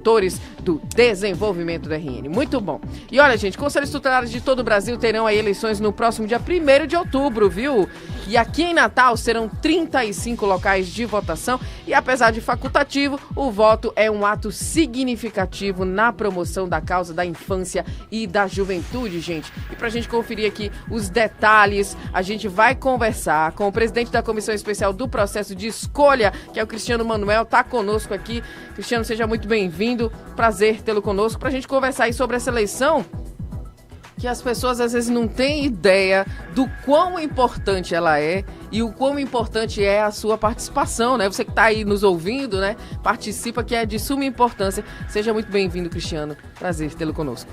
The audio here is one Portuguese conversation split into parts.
Promotores do desenvolvimento do RN. Muito bom. E olha, gente, conselhos tutelares de todo o Brasil terão aí eleições no próximo dia 1º de outubro, viu? E aqui em Natal serão 35 locais de votação e apesar de facultativo, o voto é um ato significativo na promoção da causa da infância e da juventude, gente. E pra gente conferir aqui os detalhes, a gente vai conversar com o presidente da Comissão Especial do Processo de Escolha, que é o Cristiano Manuel, tá conosco aqui. Cristiano, seja muito bem-vindo. Prazer tê-lo conosco pra gente conversar aí sobre essa eleição que as pessoas às vezes não têm ideia do quão importante ela é e o quão importante é a sua participação, né? Você que tá aí nos ouvindo, né? Participa, que é de suma importância. Seja muito bem-vindo, Cristiano. Prazer tê-lo conosco.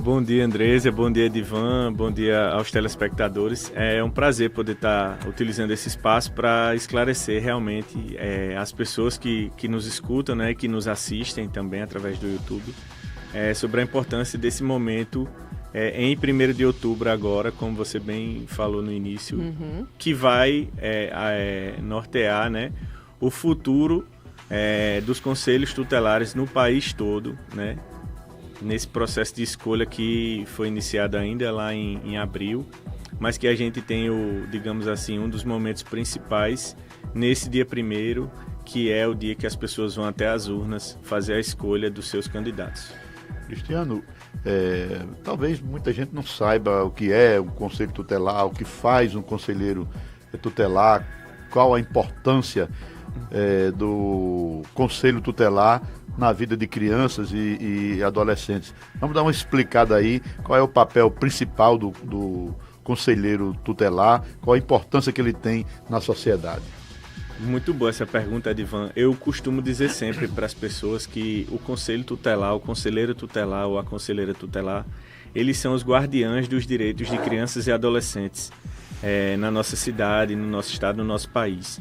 Bom dia, Andresa. Bom dia, Divan. Bom dia aos telespectadores. É um prazer poder estar utilizando esse espaço para esclarecer realmente as pessoas que nos escutam, né? Que nos assistem também através do YouTube, sobre a importância desse momento em 1º de outubro agora, como você bem falou no início, que vai nortear, né, o futuro dos conselhos tutelares no país todo, né, nesse processo de escolha que foi iniciado ainda lá em abril, mas que a gente tem, digamos assim, um dos momentos principais nesse dia 1º, que é o dia que as pessoas vão até as urnas fazer a escolha dos seus candidatos. Cristiano, talvez muita gente não saiba o que é um conselho tutelar, o que faz um conselheiro tutelar, qual a importância do conselho tutelar na vida de crianças e adolescentes. Vamos dar uma explicada aí, qual é o papel principal do conselheiro tutelar, qual a importância que ele tem na sociedade. Muito boa essa pergunta, Edivan. Eu costumo dizer sempre para as pessoas que o conselho tutelar, o conselheiro tutelar ou a conselheira tutelar, eles são os guardiães dos direitos de crianças e adolescentes na nossa cidade, no nosso estado, no nosso país.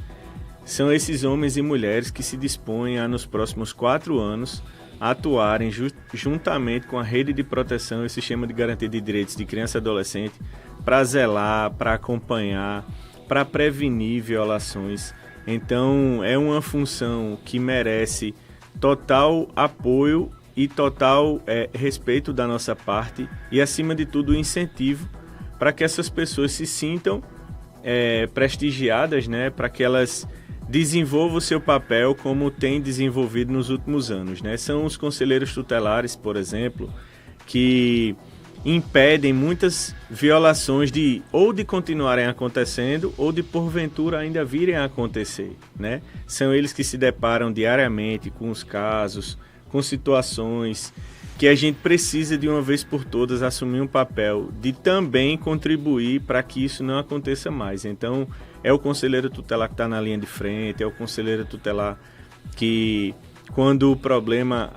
São esses homens e mulheres que se dispõem a, nos próximos 4 anos, atuarem juntamente com a Rede de Proteção e Sistema de Garantia de Direitos de Criança e Adolescente para zelar, para acompanhar, para prevenir violações. Então, é uma função que merece total apoio e total respeito da nossa parte e, acima de tudo, incentivo para que essas pessoas se sintam prestigiadas, né, para que elas desenvolvam o seu papel como tem desenvolvido nos últimos anos, né? São os conselheiros tutelares, por exemplo, que impedem muitas violações de continuarem acontecendo ou de porventura ainda virem a acontecer, né? São eles que se deparam diariamente com os casos, com situações que a gente precisa de uma vez por todas assumir um papel de também contribuir para que isso não aconteça mais. Então, é o conselheiro tutelar que está na linha de frente, é o conselheiro tutelar que, quando o problema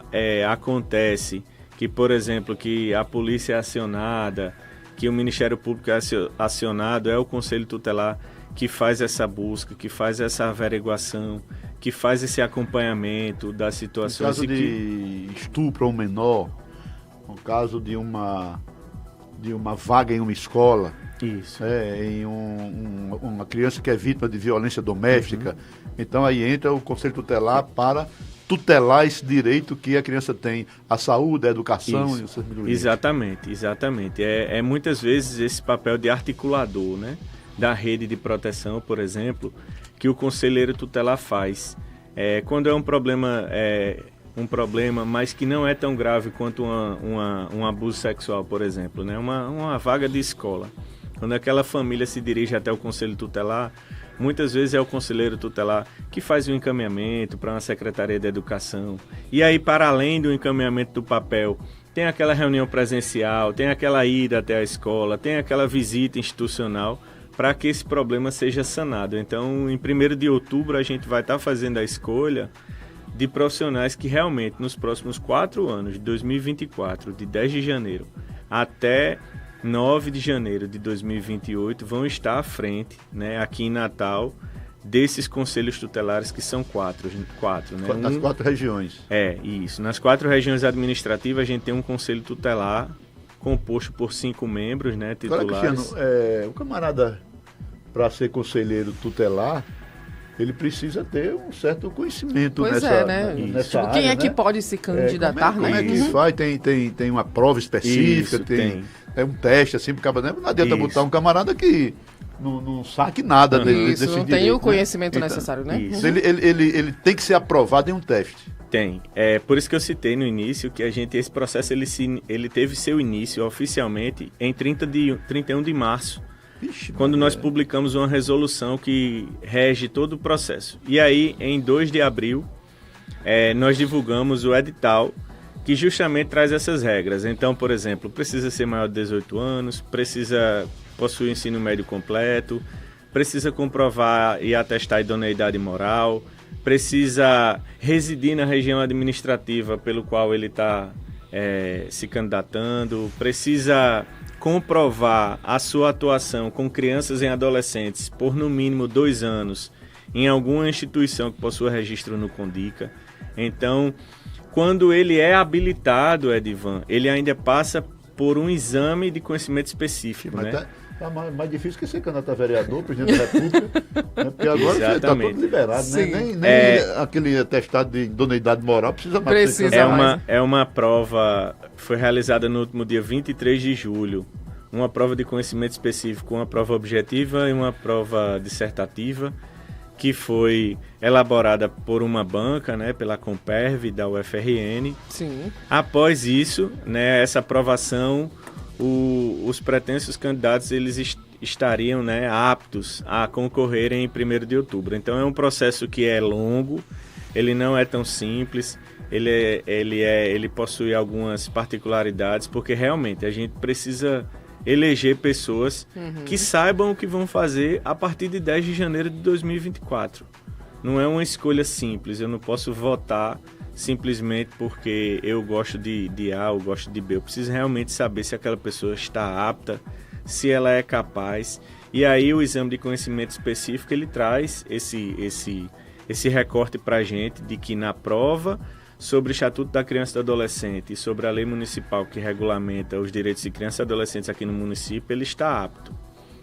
acontece, que, por exemplo, que a polícia é acionada, que o Ministério Público é acionado, é o Conselho Tutelar que faz essa busca, que faz essa averiguação, que faz esse acompanhamento das situações. No caso de estupro a um menor, no caso de uma vaga em uma escola, isso. Em uma criança que é vítima de violência doméstica, então aí entra o Conselho Tutelar para tutelar esse direito que a criança tem, a saúde, a educação e essas melhorias. Exatamente. É muitas vezes esse papel de articulador, né, da rede de proteção, por exemplo, que o conselheiro tutelar faz. Quando é um problema, mas que não é tão grave quanto um abuso sexual, por exemplo, né, uma vaga de escola. Quando aquela família se dirige até o conselho tutelar, muitas vezes é o conselheiro tutelar que faz o encaminhamento para uma secretaria de educação. E aí, para além do encaminhamento do papel, tem aquela reunião presencial, tem aquela ida até a escola, tem aquela visita institucional para que esse problema seja sanado. Então, em 1º de outubro, a gente vai estar fazendo a escolha de profissionais que realmente, nos próximos 4 anos, de 2024, de 10 de janeiro até 9 de janeiro de 2028, vão estar à frente, né, aqui em Natal, desses conselhos tutelares, que são 4, né? Nas 4 regiões. Isso. Nas 4 regiões administrativas, a gente tem um conselho tutelar composto por 5 membros, né, titulares. Agora, Cristiano, o camarada, para ser conselheiro tutelar, ele precisa ter um certo conhecimento pois nessa, né? nessa área. Quem é né? que pode se candidatar, como é né? que faz? Tem uma prova específica, Isso, tem um teste assim pro cabo, não adianta botar um camarada que não saque nada desse Isso, não direito, tem o né? conhecimento Então, necessário, né? isso. Ele tem que ser aprovado em um teste. Tem. É por isso que eu citei no início que esse processo ele teve seu início oficialmente em 31 de março, Vixe, quando nós publicamos uma resolução que rege todo o processo. E aí, em 2 de abril, nós divulgamos o edital que justamente traz essas regras. Então, por exemplo, precisa ser maior de 18 anos, precisa possuir ensino médio completo, precisa comprovar e atestar a idoneidade moral, precisa residir na região administrativa pelo qual ele está se candidatando, precisa comprovar a sua atuação com crianças e adolescentes por no mínimo 2 anos em alguma instituição que possua registro no CONDICA. Então, quando ele é habilitado, Edivan, ele ainda passa por um exame de conhecimento específico, Mas né? tá mais difícil que ser candidato a vereador, presidente da República, né? Porque agora está todo liberado, né? Sim. Nem aquele atestado de idoneidade moral precisa mais. Precisa. É uma prova, foi realizada no último dia 23 de julho, uma prova de conhecimento específico, uma prova objetiva e uma prova dissertativa, que foi elaborada por uma banca, né, pela Comperv da UFRN. Sim. Após isso, né, essa aprovação, os pretensos candidatos eles estariam, né, aptos a concorrerem em 1º de outubro. Então é um processo que é longo, ele não é tão simples, ele possui algumas particularidades, porque realmente a gente precisa eleger pessoas que saibam o que vão fazer a partir de 10 de janeiro de 2024. Não é uma escolha simples, eu não posso votar simplesmente porque eu gosto de A ou gosto de B. Eu preciso realmente saber se aquela pessoa está apta, se ela é capaz. E aí o exame de conhecimento específico, ele traz esse recorte para a gente de que na prova sobre o Estatuto da Criança e do Adolescente e sobre a lei municipal que regulamenta os direitos de crianças e adolescentes aqui no município, ele está apto.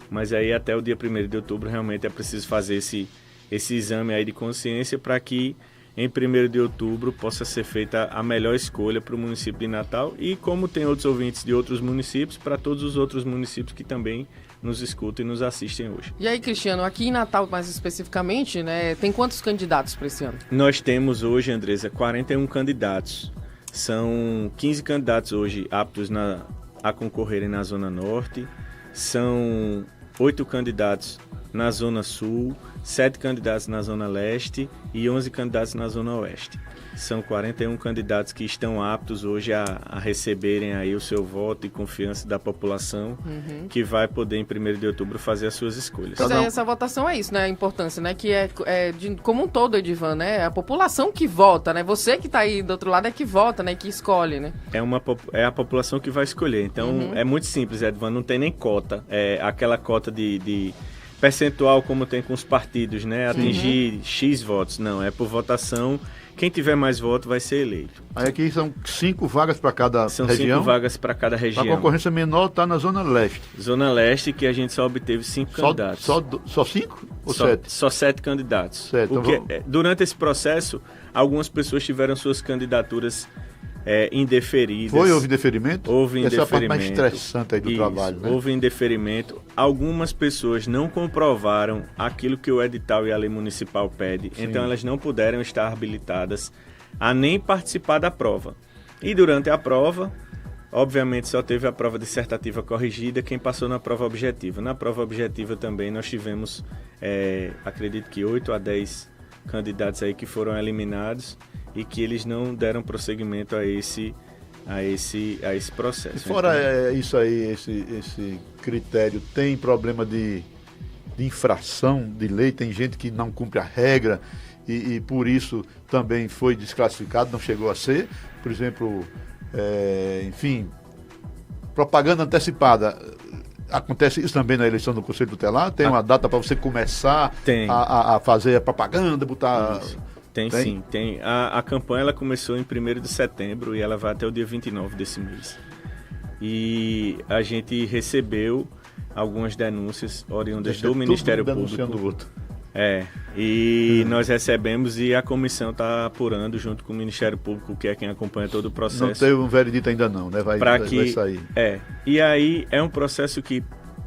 Mas aí até o dia 1º de outubro realmente é preciso fazer esse exame aí de consciência para que em 1º de outubro possa ser feita a melhor escolha para o município de Natal e, como tem outros ouvintes de outros municípios, para todos os outros municípios que também nos escutam e nos assistem hoje. E aí, Cristiano, aqui em Natal mais especificamente, né, tem quantos candidatos para esse ano? Nós temos hoje, Andresa, 41 candidatos. São 15 candidatos hoje aptos a concorrerem na Zona Norte, são 8 candidatos na Zona Sul, 7 candidatos na Zona Leste e 11 candidatos na Zona Oeste. São 41 candidatos que estão aptos hoje a receberem aí o seu voto e confiança da população, que vai poder em 1º de outubro fazer as suas escolhas. Pois essa votação é isso, né? A importância, né? Que como um todo, Edivan, né? A população que vota, né? Você que está aí do outro lado é que vota, né? Que escolhe, né? É a população que vai escolher. Então, é muito simples, Edivan, não tem nem cota. É aquela cota de percentual como tem com os partidos, né? Atingir X votos. Não, é por votação. Quem tiver mais voto vai ser eleito. Aí aqui são 5 vagas para cada região? São 5 vagas para cada região. A concorrência menor está na Zona Leste. Zona Leste, que a gente só obteve 5 candidatos. Só 5 ou 7? Só 7 candidatos. Certo, porque, durante esse processo, algumas pessoas tiveram suas candidaturas indeferidas. Houve indeferimento? Houve indeferimento. Essa é a parte mais estressante aí do trabalho, né? Houve indeferimento. Algumas pessoas não comprovaram aquilo que o edital e a lei municipal pede. Sim. Então elas não puderam estar habilitadas a nem participar da prova. E durante a prova, obviamente só teve a prova dissertativa corrigida quem passou na prova objetiva. Na prova objetiva também nós tivemos, acredito que 8 a 10 candidatos aí que foram eliminados e que eles não deram prosseguimento a esse processo. E fora isso aí, esse critério, tem problema de infração de lei? Tem gente que não cumpre a regra e por isso também foi desclassificado, não chegou a ser? Por exemplo, enfim, propaganda antecipada. Acontece isso também na eleição do Conselho Tutelar? Tem uma data para você começar a fazer a propaganda, botar... Isso. Tem sim, tem. A campanha ela começou em 1º de setembro e ela vai até o dia 29 desse mês. E a gente recebeu algumas denúncias oriundas do Ministério Público. Denunciando o outro. E nós recebemos e a comissão está apurando junto com o Ministério Público, que é quem acompanha todo o processo. Não teve um veredito ainda não, né? Vai sair. E aí é um processo que,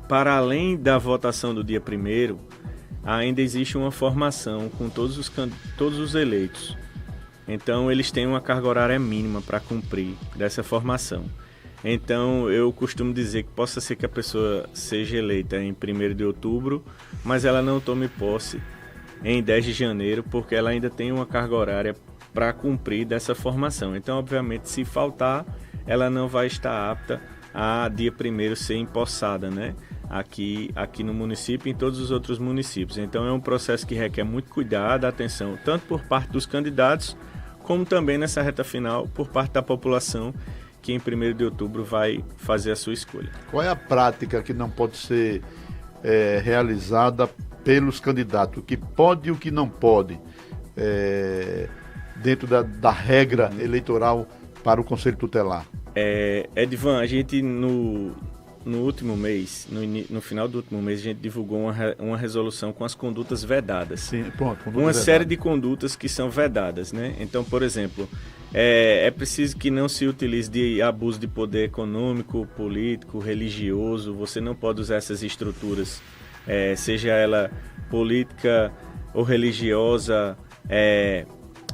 para além da votação do dia 1º, ainda existe uma formação com todos os eleitos. Então, eles têm uma carga horária mínima para cumprir dessa formação. Então, eu costumo dizer que possa ser que a pessoa seja eleita em 1º de outubro, mas ela não tome posse em 10 de janeiro, porque ela ainda tem uma carga horária para cumprir dessa formação. Então, obviamente, se faltar, ela não vai estar apta a dia 1º ser empossada, né? Aqui no município e em todos os outros municípios. Então, é um processo que requer muito cuidado, atenção, tanto por parte dos candidatos, como também nessa reta final, por parte da população, que em 1º de outubro vai fazer a sua escolha. Qual é a prática que não pode ser realizada pelos candidatos? O que pode e o que não pode dentro da regra eleitoral para o Conselho Tutelar? Edvan, a gente no último mês, no final do último mês, a gente divulgou uma resolução com as condutas vedadas. Sim, pronto. Uma série de condutas que são vedadas, né? Então, por exemplo, é preciso que não se utilize de abuso de poder econômico, político, religioso. Você não pode usar essas estruturas, seja ela política ou religiosa,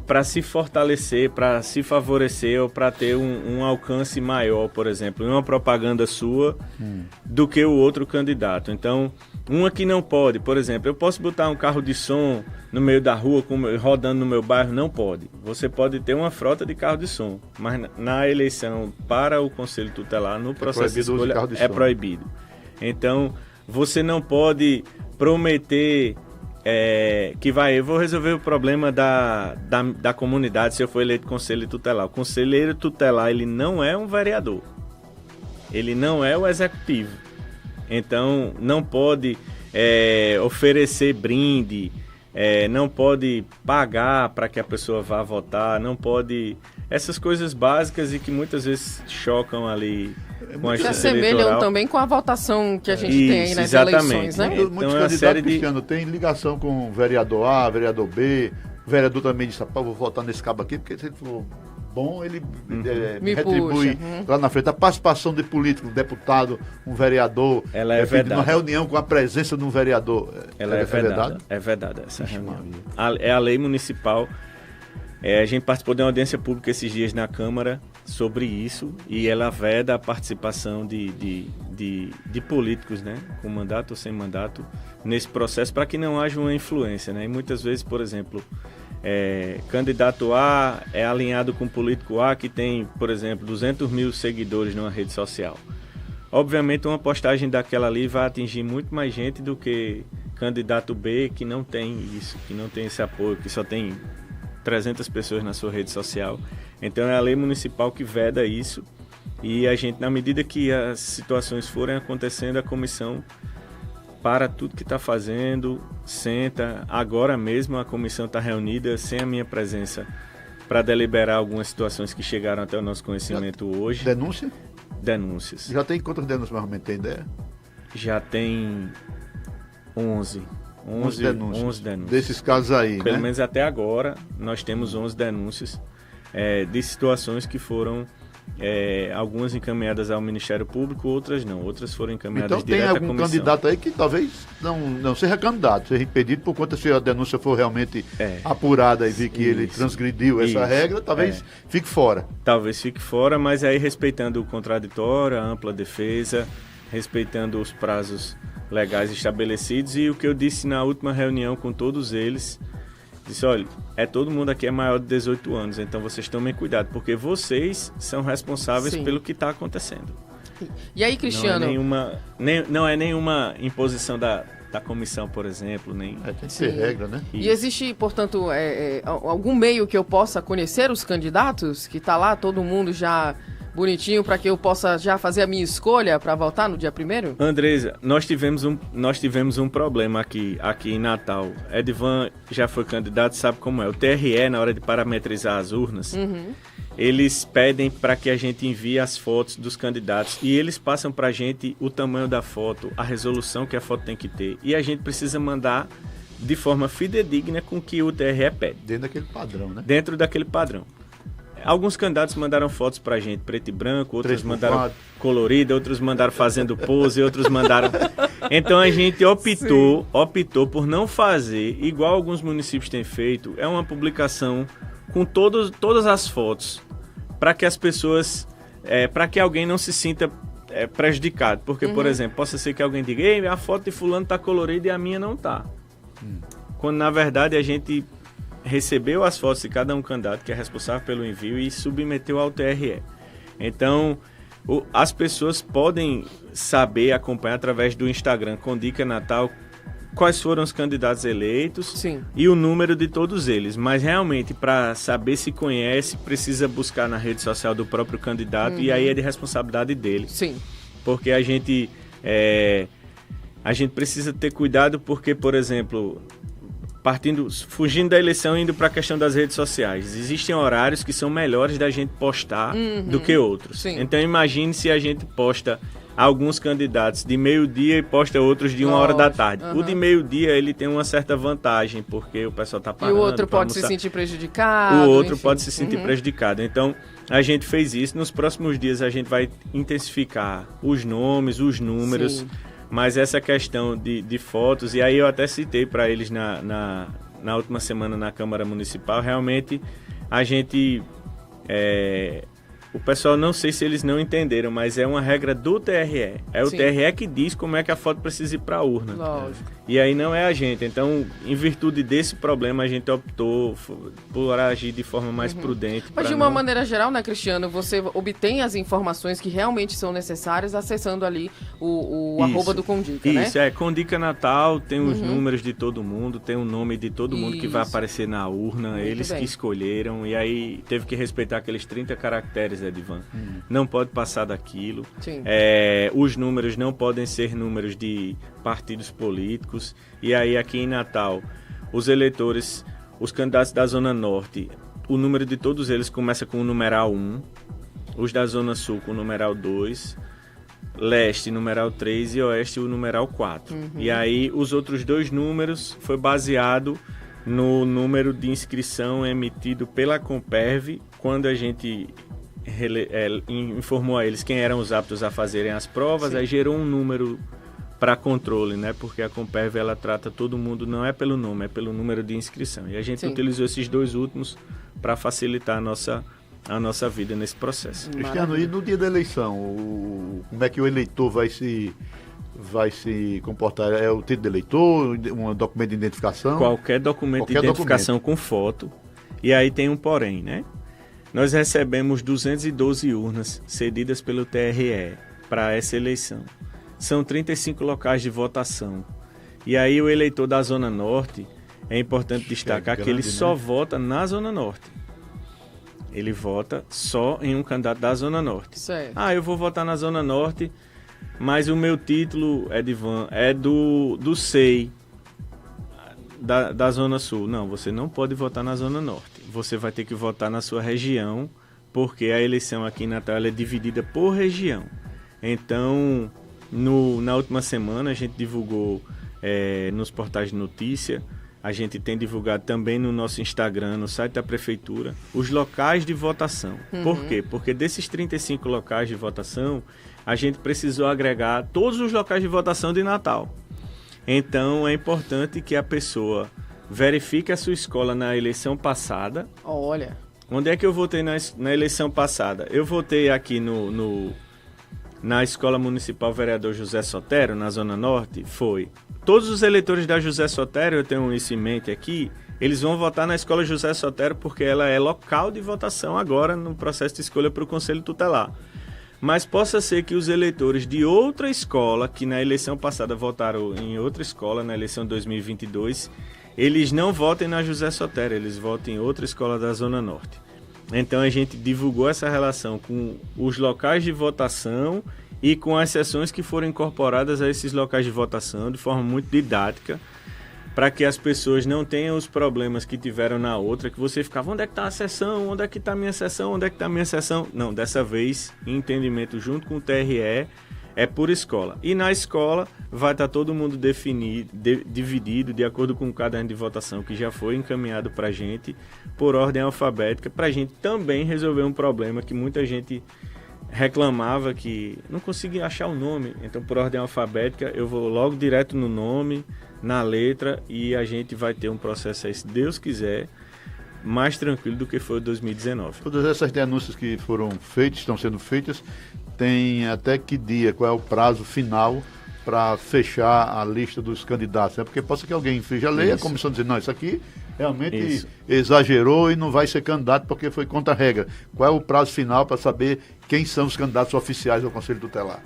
para se fortalecer, para se favorecer ou para ter um alcance maior, por exemplo, em uma propaganda sua do que o outro candidato. Então, uma que não pode, por exemplo, eu posso botar um carro de som no meio da rua, rodando no meu bairro? Não pode. Você pode ter uma frota de carro de som, mas na eleição para o Conselho Tutelar, no processo de escolha, é proibido. Então, você não pode prometer eu vou resolver o problema da comunidade se eu for eleito conselheiro tutelar. O conselheiro tutelar, ele não é um vereador, ele não é o executivo. Então, não pode oferecer brinde, não pode pagar para que a pessoa vá votar, não pode... Essas coisas básicas e que muitas vezes chocam ali com a justiça eleitoral. Se assemelham também com a votação que a gente tem aí nas eleições, né? Então, muitos candidatos, Cristiano, tem ligação com o vereador A, vereador B, o vereador também disse, vou votar nesse cabo aqui, porque se ele for bom, ele me retribui lá na frente. A participação de político, um deputado, um vereador, ela é vedada. Uma reunião com a presença de um vereador. Ela é vedada. É vedada essa reunião. É a lei municipal. A gente participou de uma audiência pública esses dias na Câmara sobre isso e ela veda a participação de políticos, né, com mandato ou sem mandato, nesse processo para que não haja uma influência, né? E muitas vezes, por exemplo, candidato A é alinhado com político A que tem, por exemplo, 200 mil seguidores numa rede social. Obviamente, uma postagem daquela ali vai atingir muito mais gente do que candidato B que não tem isso, que não tem esse apoio, que só tem 300 pessoas na sua rede social. Então é a lei municipal que veda isso e a gente, na medida que as situações forem acontecendo, a comissão para tudo que está fazendo, senta. Agora mesmo a comissão está reunida sem a minha presença para deliberar algumas situações que chegaram até o nosso conhecimento hoje. Denúncia? Denúncias. Já tem quantas denúncias, mais ou menos, tem ideia? Já tem 11 denúncias. Desses casos aí, Pelo menos até agora, nós temos 11 denúncias de situações que foram algumas encaminhadas ao Ministério Público, outras não. Outras foram encaminhadas direto à comissão. Então tem algum candidato aí que talvez não seja candidato, seja impedido por conta se a denúncia for realmente apurada e vir que ele transgrediu essa regra, talvez fique fora. Talvez fique fora, mas aí respeitando o contraditório, a ampla defesa, respeitando os prazos legais estabelecidos e o que eu disse na última reunião com todos eles, disse, olha, todo mundo aqui é maior de 18 anos, então vocês tomem cuidado, porque vocês são responsáveis pelo que está acontecendo. E aí, Cristiano? Não é nenhuma imposição da comissão, por exemplo, nem... tem que ser regra, né? E existe, portanto, algum meio que eu possa conhecer os candidatos, que está lá todo mundo já bonitinho para que eu possa já fazer a minha escolha para votar no dia 1º? Andresa, nós tivemos um problema aqui em Natal. Edvan já foi candidato, sabe como é. O TRE, na hora de parametrizar as urnas, eles pedem para que a gente envie as fotos dos candidatos e eles passam para a gente o tamanho da foto, a resolução que a foto tem que ter. E a gente precisa mandar de forma fidedigna com o que o TRE pede. Dentro daquele padrão, né? Dentro daquele padrão. Alguns candidatos mandaram fotos pra gente, preto e branco, outros mandaram colorida, outros mandaram fazendo pose, outros mandaram... Então a gente optou por não fazer, igual alguns municípios têm feito, é uma publicação com todas as fotos, para que as pessoas, para que alguém não se sinta prejudicado. Porque, por exemplo, possa ser que alguém diga, ei, a foto de fulano tá colorida e a minha não tá. Quando na verdade a gente recebeu as fotos de cada um candidato que é responsável pelo envio e submeteu ao TRE. Então, as pessoas podem saber, acompanhar através do Instagram Condica Natal quais foram os candidatos eleitos e o número de todos eles. Mas realmente, para saber se conhece, precisa buscar na rede social do próprio candidato e aí é de responsabilidade dele. Sim. Porque a gente precisa ter cuidado porque, por exemplo... fugindo da eleição e indo para a questão das redes sociais. Existem horários que são melhores da gente postar do que outros. Sim. Então imagine se a gente posta alguns candidatos de meio-dia e posta outros de 1h da tarde. O de meio-dia ele tem uma certa vantagem, porque o pessoal está parando. E o outro pode se sentir prejudicado. O outro pode se sentir prejudicado. Então a gente fez isso. Nos próximos dias a gente vai intensificar os nomes, os números. Sim. Mas essa questão de fotos, e aí eu até citei para eles na última semana na Câmara Municipal, realmente a gente... o pessoal, não sei se eles não entenderam, mas é uma regra do TRE. É o TRE que diz como é que a foto precisa ir para a urna. Lógico. E aí não é a gente. Então, em virtude desse problema, a gente optou por agir de forma mais prudente. Mas de uma maneira geral, né, Cristiano, você obtém as informações que realmente são necessárias acessando ali o arroba do Condica, né? Isso, Condica Natal, tem os números de todo mundo, tem o nome de todo mundo que vai aparecer na urna, muito eles bem. Que escolheram, e aí teve que respeitar aqueles 30 caracteres, Edivan. Não pode passar daquilo. Os números não podem ser números de partidos políticos. E aí aqui em Natal, os eleitores, os candidatos da Zona Norte, o número de todos eles começa com o numeral 1, os da Zona Sul com o numeral 2, Leste, numeral 3 e Oeste, o numeral 4. E aí os outros dois números foi baseado no número de inscrição emitido pela Comperv quando a gente informou a eles quem eram os aptos a fazerem as provas, aí gerou um número para controle, né? Porque a Comperv ela trata todo mundo, não é pelo nome, é pelo número de inscrição. E a gente utilizou esses dois últimos para facilitar a nossa vida nesse processo. Cristiano, e no dia da eleição, como é que o eleitor vai se comportar? É o título de eleitor, um documento de identificação? Qualquer documento de identificação com foto. E aí tem um porém, né? Nós recebemos 212 urnas cedidas pelo TRE para essa eleição. São 35 locais de votação. E aí o eleitor da Zona Norte, é importante destacar que ele só vota na Zona Norte. Ele vota só em um candidato da Zona Norte. Certo. Eu vou votar na Zona Norte, mas o meu título, Edivan, é do SEI, da Zona Sul. Não, você não pode votar na Zona Norte. Você vai ter que votar na sua região, porque a eleição aqui em Natal é dividida por região. Então, na última semana, a gente divulgou nos portais de notícia, a gente tem divulgado também no nosso Instagram, no site da Prefeitura, os locais de votação. Por quê? Porque desses 35 locais de votação, a gente precisou agregar todos os locais de votação de Natal. Então, é importante que a pessoa verifique a sua escola na eleição passada. Olha. Onde é que eu votei na eleição passada? Eu votei aqui na Escola Municipal Vereador José Sotero, na Zona Norte. Foi. Todos os eleitores da José Sotero, eu tenho isso em mente aqui, eles vão votar na Escola José Sotero porque ela é local de votação agora no processo de escolha para o Conselho Tutelar. Mas possa ser que os eleitores de outra escola, que na eleição passada votaram em outra escola, na eleição 2022, eles não votem na José Sotero, eles votem em outra escola da Zona Norte. Então a gente divulgou essa relação com os locais de votação e com as sessões que foram incorporadas a esses locais de votação de forma muito didática, para que as pessoas não tenham os problemas que tiveram na outra, que você ficava, onde é que está a sessão? Onde é que está a minha sessão? Onde é que está a minha sessão? Não, dessa vez, em entendimento junto com o TRE, é por escola. E na escola vai estar todo mundo dividido de acordo com o caderno de votação que já foi encaminhado para a gente por ordem alfabética, para a gente também resolver um problema que muita gente reclamava que não conseguia achar o nome. Então, por ordem alfabética, eu vou logo direto no nome, na letra, e a gente vai ter um processo aí, se Deus quiser, mais tranquilo do que foi o 2019. Todas essas denúncias que foram feitas, estão sendo feitas, tem até que dia, qual é o prazo final para fechar a lista dos candidatos? Porque pode ser que alguém infrinja a lei, a comissão dizer, não, isso aqui realmente exagerou e não vai ser candidato porque foi contra a regra. Qual é o prazo final para saber quem são os candidatos oficiais ao Conselho Tutelar?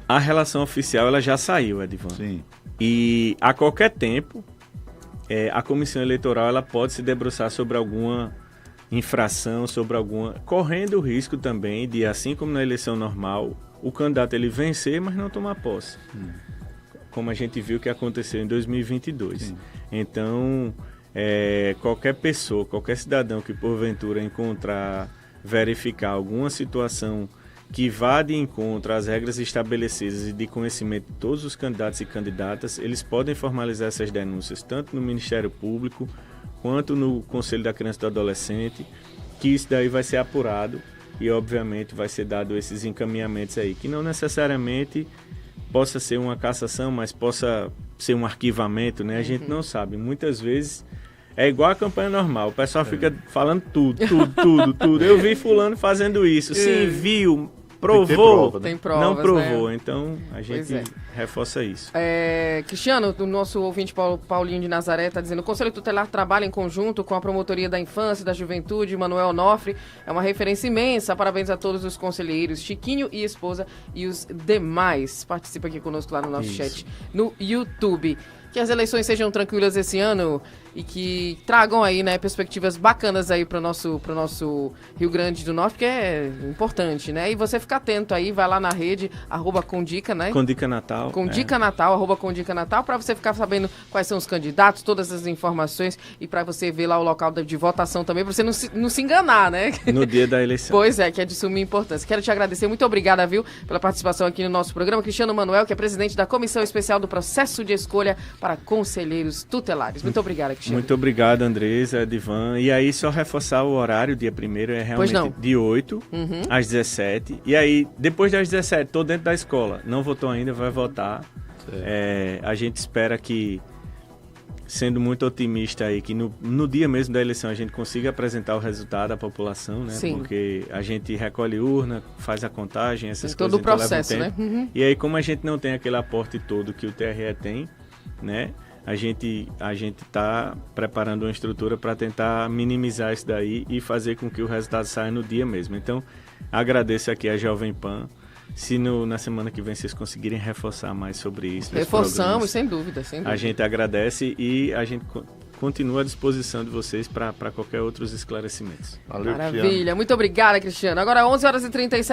A relação oficial ela já saiu, Edivan. Sim. E a qualquer tempo, a comissão eleitoral ela pode se debruçar sobre alguma infração, correndo o risco também de, assim como na eleição normal, o candidato ele vencer, mas não tomar posse. Como a gente viu que aconteceu em 2022. Sim. Então, qualquer pessoa, qualquer cidadão que porventura verificar alguma situação que vá de encontro às regras estabelecidas e de conhecimento de todos os candidatos e candidatas, eles podem formalizar essas denúncias tanto no Ministério Público quanto no Conselho da Criança e do Adolescente, que isso daí vai ser apurado e, obviamente, vai ser dado esses encaminhamentos aí, que não necessariamente possa ser uma cassação, mas possa ser um arquivamento, né? A gente não sabe. Muitas vezes é igual a campanha normal, o pessoal fica falando tudo. Eu vi fulano fazendo isso, sim, viu, provou, tem provas, não provou, né? Então a gente reforça isso. Cristiano, o nosso ouvinte Paulinho de Nazaré está dizendo: o Conselho Tutelar trabalha em conjunto com a Promotoria da Infância e da Juventude, Manuel Onofre, é uma referência imensa, parabéns a todos os conselheiros, Chiquinho e esposa e os demais. Participa aqui conosco lá no nosso chat no YouTube. Que as eleições sejam tranquilas esse ano e que tragam aí, né, perspectivas bacanas aí pro nosso Rio Grande do Norte, porque é importante, né? E você fica atento aí, vai lá na rede, @Condica, né? Condica Natal. Condica Natal, @Condica Natal, para você ficar sabendo quais são os candidatos, todas as informações e para você ver lá o local de votação também, para você não se enganar, né? No dia da eleição. Pois é, que é de suma importância. Quero te agradecer, muito obrigada, viu, pela participação aqui no nosso programa. Cristiano Manuel, que é presidente da Comissão Especial do Processo de Escolha para Conselheiros Tutelares. Muito obrigada, Cristiano. Muito obrigado, Andresa, Edivan. E aí, só reforçar o horário, dia 1º é realmente de 8 às 17. E aí, depois das 17, estou dentro da escola. Não votou ainda, vai votar. A gente espera que, sendo muito otimista aí, que no dia mesmo da eleição a gente consiga apresentar o resultado à população, né? Sim. Porque a gente recolhe urna, faz a contagem, essas coisas. Todo o processo, né? E aí, como a gente não tem aquele aporte todo que o TRE tem, né? A gente está preparando uma estrutura para tentar minimizar isso daí e fazer com que o resultado saia no dia mesmo. Então, agradeço aqui a Jovem Pan. Se na semana que vem vocês conseguirem reforçar mais sobre isso. Reforçamos, sem dúvida. A gente agradece e a gente continua à disposição de vocês para qualquer outros esclarecimentos. Valeu, Maravilha. Cristiano. Muito obrigada, Cristiano. Agora 11h37.